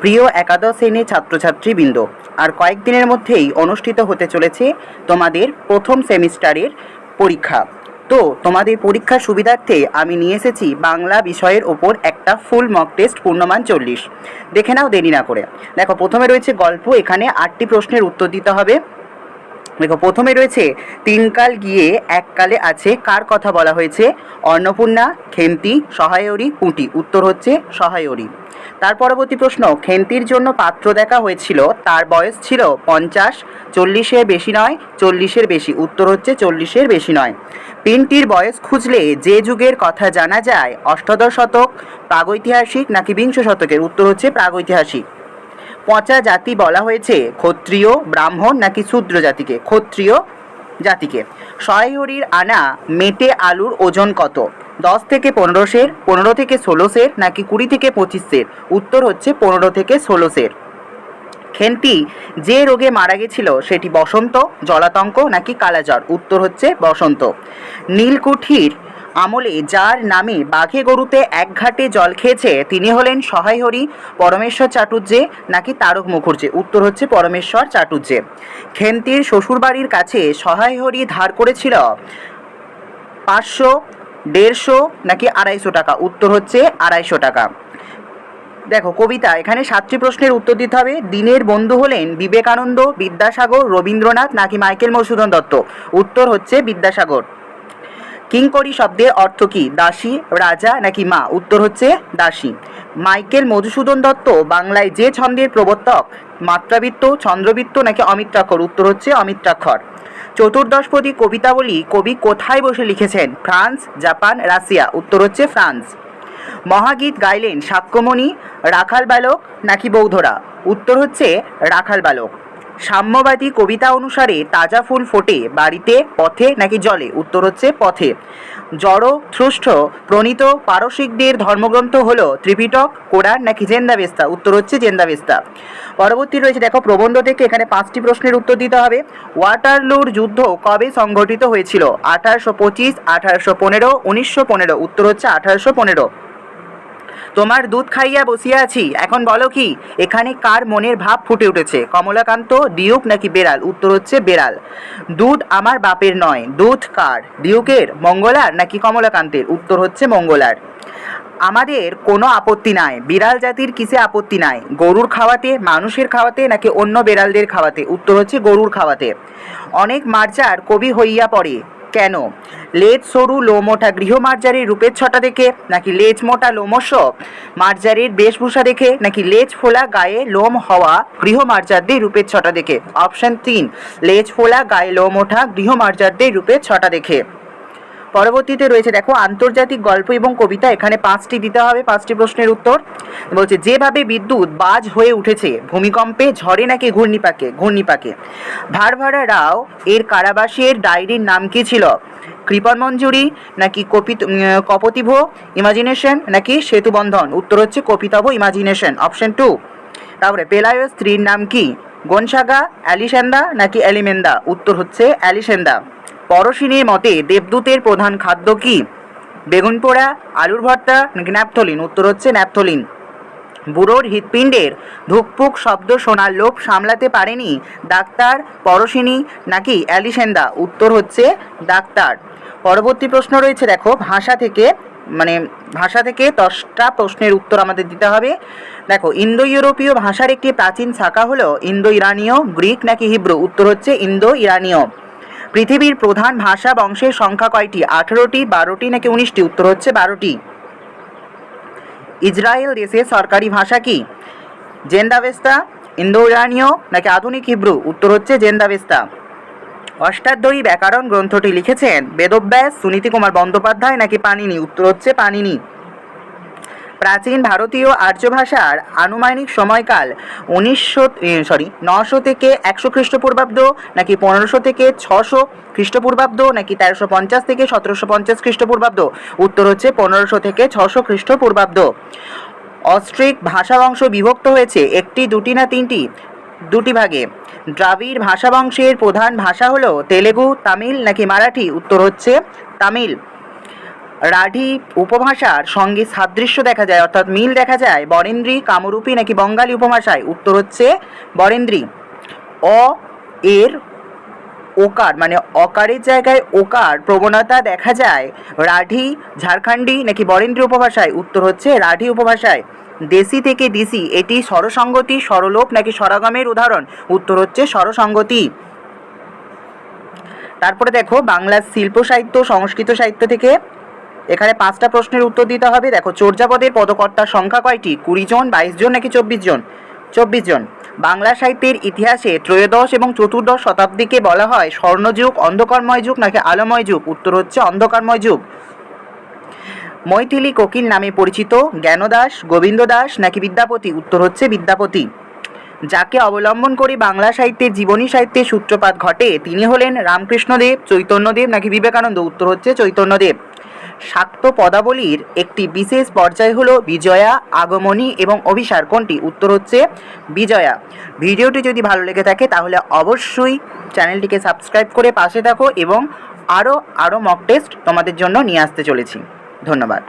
প্রিয় একাদশ শ্রেণীর ছাত্রছাত্রীবৃন্দ, আর কয়েকদিনের মধ্যেই অনুষ্ঠিত হতে চলেছে তোমাদের প্রথম সেমিস্টারের পরীক্ষা। তো তোমাদের পরীক্ষার সুবিধার্থে আমি নিয়ে এসেছি বাংলা বিষয়ের ওপর একটা ফুল মক টেস্ট, পূর্ণমান 40। দেখে নাও দেরি না করে। দেখো, প্রথমে রয়েছে গল্প। এখানে 8টি প্রশ্নের উত্তর দিতে হবে। দেখো, প্রথমে রয়েছে তিন কাল গিয়ে এক কালে আছে, কার কথা বলা হয়েছে? অন্নপূর্ণা, খেমতি, সহায়রী, পুঁটি। উত্তর হচ্ছে সহায়রী। তার পরবর্তী প্রশ্ন, খেমতির জন্য পাত্র দেখা হয়েছিল, তার বয়স ছিল 50, 40-এর বেশি নয়, 40-এর বেশি। উত্তর হচ্ছে 40-এর বেশি নয়। পিনটির বয়স খুঁজলে যে যুগের কথা জানা যায়, অষ্টাদশ শতক, প্রাগৈতিহাসিক নাকি বিংশ শতকের? উত্তর হচ্ছে প্রাগৈতিহাসিক। পচা জাতি বলা হয়েছে ক্ষত্রিয়, ব্রাহ্মণ নাকি শূদ্র জাতিকে? ক্ষত্রিয় জাতিকে। সহায়রীর আনা মেটে আলুর ওজন কত? 10 থেকে 15 সের, 15 থেকে 16 সের নাকি 20 থেকে 25 সের? উত্তর হচ্ছে 15 থেকে 16 সের। খেন্তি যে রোগে মারা গেছিল সেটি বসন্ত, জলাতঙ্ক নাকি কালাজ্বর? উত্তর হচ্ছে বসন্ত। নীলকুঠির আমলে যার নামে বাঘে গরুতে এক ঘাটে জল খেয়েছে তিনি হলেন সহায়হরি, পরমেশ্বর চাটুর্যে নাকি তারক মুখুর্জে? উত্তর হচ্ছে পরমেশ্বর চাটুর্যে। খেন্তির শ্বশুরবাড়ির কাছে সহায়হরি ধার করেছিল 500, 150 নাকি 250 টাকা? উত্তর হচ্ছে 250 টাকা। দেখো, কবিতা। এখানে 7টি প্রশ্নের উত্তর দিতে হবে। দিনের বন্ধু হলেন বিবেকানন্দ, বিদ্যাসাগর, রবীন্দ্রনাথ নাকি মাইকেল মধুসূদন দত্ত? উত্তর হচ্ছে বিদ্যাসাগর। কিঙ্করী শব্দের অর্থ কি? দাসী, রাজা নাকি মা? উত্তর হচ্ছে দাসী। মাইকেল মধুসূদন দত্ত বাংলায় যে ছন্দের প্রবর্তক, মাত্রাবৃত্ত, চন্দ্রবৃত্ত নাকি অমিত্রাক্ষর? উত্তর হচ্ছে অমিত্রাক্ষর। চতুর্দশপদী কবিতাবলী কবি কোথায় বসে লিখেছেন? France, Japan, Russia? উত্তর হচ্ছে ফ্রান্স। মহাগীত গাইলেন সাক্ষ্যমণি, রাখাল বালক নাকি বৌধরা? উত্তর হচ্ছে রাখাল বালক। সাম্যবাদী কবিতা অনুসারে তাজা ফুল ফোটে বাড়িতে, পথে নাকি জলে? উত্তর হচ্ছে পথে। জড়থ্রুষ্ট প্রণীত পারসিকদের ধর্মগ্রন্থ হলো ত্রিপিটক, কোরআন নাকি জেন্দাবেস্তা? উত্তর হচ্ছে জেন্দাবেস্তা। পরবর্তী রয়েছে, দেখো, প্রবন্ধ থেকে এখানে 5টি প্রশ্নের উত্তর দিতে হবে। ওয়াটারলুর যুদ্ধ কবে সংঘটিত হয়েছিল? 1825, 1815, 1915? উত্তর হচ্ছে 1815। তোমার দুধ খাইয়া বসিয়া আছি, এখন বলো কি? এখানে কার মনের ভাব ফুটে উঠেছে? কমলাকান্ত, ডিউক নাকি বেড়াল? উত্তর হচ্ছে বেড়াল। দুধ আমার বাপের নয়, দুধ কার? ডিউকের, মঙ্গলার নাকি কমলাকান্তের? উত্তর হচ্ছে মঙ্গলার। আমাদের কোনো আপত্তি নাই, বিড়াল জাতির কিসে আপত্তি নাই? গরুর খাওয়াতে, মানুষের খাওয়াতে নাকি অন্য বেড়ালদের খাওয়াতে? উত্তর হচ্ছে গরুর খাওয়াতে। অনেক মার্জার কবি হইয়া পড়ে কেন? লেজ সরু লোমোটা গৃহমার্জারের রূপের ছটা দেখে নাকি লেজ মোটা লোমস্য মার্জারের বেশভূষা দেখে নাকি লেজ ফোলা গায়ে লোম হওয়া গৃহমার্জারদের রূপের ছটা দেখে? অপশন 3, লেজ ফোলা গায়ে লোম ওঠা গৃহমার্জারদের রূপের ছটা দেখে। পরবর্তীতে রয়েছে, দেখো, আন্তর্জাতিক গল্প এবং কবিতা। এখানে 5টি দিতে হবে, 5টি প্রশ্নের উত্তর। বলছে, যেভাবে বিদ্যুৎ বাজ হয়ে উঠেছে ভূমিকম্পে, ঝড়ে নাকি ঘূর্ণিপাকে? ঘূর্ণিপাকে। ভারভারা রাও এর কারাবাসের ডায়েরির নাম কি ছিল? কৃপণ মঞ্জুরি নাকি কপতিভ ইমাজিনেশন নাকি সেতুবন্ধন? উত্তর হচ্ছে কপিতভ ইমাজিনেশন, অপশন 2। তারপরে পেলায়োর স্ত্রীর নাম কি? গনসাগা, অ্যালিসেন্দা নাকি অ্যালিমেন্দা? উত্তর হচ্ছে অ্যালিসেন্দা। পরশিনীর মতে দেবদূতের প্রধান খাদ্য কি? বেগুন পোড়া, আলুর ভর্তা নাকি ন্যাপথলিন? উত্তর হচ্ছে ন্যাপথলিন। বুড়োর হৃৎপিণ্ডের ধুকপুক শব্দ শোনার লোভ সামলাতে পারেনি, ডাক্তার, পরশিনী নাকি অ্যালিসেন্দা? উত্তর হচ্ছে ডাক্তার। পরবর্তী প্রশ্ন রয়েছে, দেখো, ভাষা থেকে 10টা প্রশ্নের উত্তর আমাদের দিতে হবে। দেখো, ইন্দো ইউরোপীয় ভাষার একটি প্রাচীন শাখা হলো ইন্দো ইরানীয়, গ্রিক নাকি হিব্রু? উত্তর হচ্ছে ইন্দো ইরানীয়। পৃথিবীর প্রধান ভাষা বংশের সংখ্যা কয়টি? 18টি, 12টি নাকি 19টি? উত্তর হচ্ছে 12টি। ইসরায়েল দেশের সরকারি ভাষা কি? জেন্দাবেস্তা, ইন্দো ইরানীয় নাকি আধুনিক হিব্রু? উত্তর হচ্ছে জেন্দাবেস্তা। অষ্টাধ্যায়ী ব্যাকরণ গ্রন্থটি লিখেছেন বেদব্যাস, সুনীতি কুমার বন্দ্যোপাধ্যায় নাকি পাণিনি? উত্তর হচ্ছে পাণিনি। প্রাচীন ভারতীয় আর্য ভাষার আনুমানিক সময়কাল 900 থেকে 100 খ্রিস্টপূর্বাব্দ নাকি 1500 থেকে 600 খ্রিস্টপূর্বাব্দ নাকি 1350 থেকে 1750 খ্রিস্টপূর্বাব্দ? উত্তর হচ্ছে 1500 থেকে 600 খ্রিস্টপূর্বাব্দ। অস্ট্রিক ভাষাবংশ বিভক্ত হয়েছে 1টি, 2টি না 3টি? 2টি ভাগে। দ্রাবিড় ভাষাবংশের প্রধান ভাষা হলো তেলেগু, তামিল নাকি মারাঠি? উত্তর হচ্ছে তামিল। রাঢ়ী উপভাষার সঙ্গে সাদৃশ্য দেখা যায় অর্থাৎ মিল দেখা যায় বরেন্দ্রী, কামরূপী নাকি বঙ্গালী উপভাষায়? উত্তর হচ্ছে বরেন্দ্রী। অ এর ওকার মানে অকারের জায়গায় ওকার প্রবণতা দেখা যায় রাঢ়ী, ঝাড়খণ্ডী নাকি বরেন্দ্রী উপভাষায়? উত্তর হচ্ছে রাঢ়ী উপভাষায়। দেশি থেকে দিশি এটি স্বরসঙ্গতি, স্বরলোপ নাকি স্বরাগমের উদাহরণ? উত্তর হচ্ছে স্বরসঙ্গতি। তারপরে দেখো বাংলার শিল্প সাহিত্য, সংস্কৃত সাহিত্য থেকে এখানে 5টা প্রশ্নের উত্তর দিতে হবে। দেখো চর্যাপদের পদকর্তার সংখ্যা কয়টি? 20 জন, 22 জন নাকি 24 জন? 24 জন। বাংলা সাহিত্যের ইতিহাসে ত্রয়োদশ এবং চতুর্দশ শতাব্দীকে বলা হয় স্বর্ণযুগ, অন্ধকারময় যুগ নাকি আলোময় যুগ? উত্তর হচ্ছে অন্ধকারময় যুগ। মৈথিলী কোকিল নামে পরিচিত জ্ঞানদাস, গোবিন্দ দাস নাকি বিদ্যাপতি? উত্তর হচ্ছে বিদ্যাপতি। যাকে অবলম্বন করে বাংলা সাহিত্যের জীবনী সাহিত্যের সূত্রপাত ঘটে তিনি হলেন রামকৃষ্ণদেব, চৈতন্যদেব নাকি বিবেকানন্দ? উত্তর হচ্ছে চৈতন্যদেব। শাক্ত পদাবলীর একটি বিশেষ পর্যায় হলো বিজয়া, আগমনী এবং অভিসার। কোনটি? উত্তর হচ্ছে বিজয়া। ভিডিওটি যদি ভালো লেগে থাকে তাহলে অবশ্যই চ্যানেলটিকে সাবস্ক্রাইব করে পাশে থাকো এবং আরও মক টেস্ট তোমাদের জন্য নিয়ে আসতে চলেছি। ধন্যবাদ।